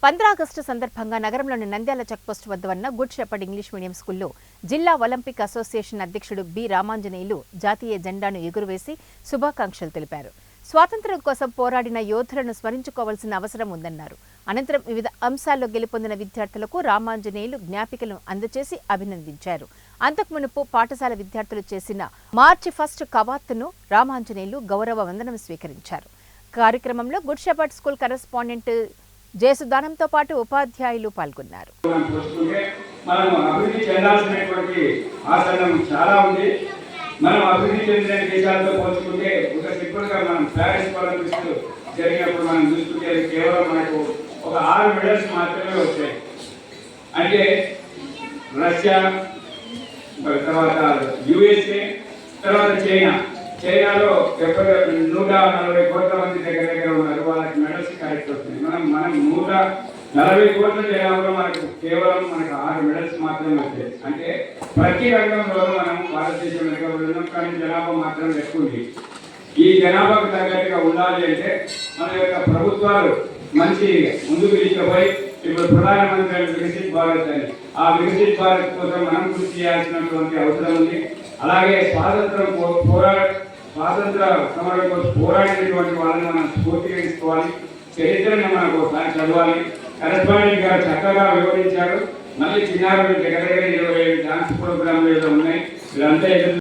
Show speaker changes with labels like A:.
A: 15 August సందర్భంగా నగరంలోని Nandyal checkpost వద్ద ఉన్న గుడ్ షెపర్డ్ ఇంగ్లీష్ మీడియం స్కూల్లో జిల్లా ఒలింపిక్ అసోసియేషన్ అధ్యక్షుడు బి రామాంజనేయులు జాతీయ జెండాను ఎగురవేసి శుభాకాంక్షలు తెలిపారు. స్వాతంత్ర్యం కోసం పోరాడిన యోధులను స్మరించుకోవాల్సిన అవసరం ఉందన్నారు. అనంతరం వివిధ అంశాల్లో గెలుపొందిన విద్యార్థులకు రామాంజనేయులు జ్ఞాపికలను అందజేసి అభినందించారు. అంతకుమునుపు పాఠశాల విద్యార్థులు చేసిన మార్చి ఫస్ట్ కవాతును రామాంజనేయులు గౌరవ వందనం స్వీకరించారు. కార్యక్రమంలో గుడ్ షెపర్డ్ స్కూల్ కరెస్పాండెంట్ జయసుదానంతో పాటు ఉపాధ్యాయులు పాల్గొన్నారు.
B: మనం అభివృద్ధి చెందాల్సినటువంటి ఆసనం చాలా ఉంది. మనం అభివృద్ధి చెందిన దేశాలతో పోల్చుకుంటే ఒక సింపుల్గా మనం ప్యారిస్ ఒలింపిక్స్ జరిగినప్పుడు మనం చూసుకుంటే కేవలం మనకు ఒక 6 మెడల్స్ మాత్రమే వచ్చాయి. అంటే రష్యా, తర్వాత USA, తర్వాత చైనాలో 140 కోట్ల మంది దగ్గర ఉన్నారు. వాళ్ళకి మెడల్స్ కరెక్ట్ వస్తున్నాయి. మనం 140 కోట్ల జనాభాలో మనకు కేవలం 6 మెడల్స్ మాత్రమే వచ్చాయి. అంటే ప్రతి రంగంలో మనం భారతదేశం వెనుకబడి కానీ జనాభా మాత్రం ఎక్కువ ఉంది. ఈ జనాభాకు తగ్గట్టుగా ఉండాలి అంటే మన యొక్క ప్రభుత్వాలు మంచి ముందుకు తీసుకుపోయి ఇప్పుడు ప్రధానమంత్రి వికసిత్ భారత్ అని ఆ వికసిత్ భారత్ కోసం మనం కృషి చేయాల్సినటువంటి అవసరం ఉంది. అలాగే స్వాతంత్ర సమరం కోసం పోరాడినటువంటి వాళ్ళని మనం స్ఫూర్తిగా తీసుకోవాలి. చరిత్రను మనకు ఒకసారి చదవాలి. కరెస్పాండెంట్ గారు చక్కగా వివరించారు. మళ్ళీ చిన్నారులు దగ్గర 25 డాన్స్ ప్రోగ్రాంలు ఏదో ఉన్నాయి. వీళ్ళంతా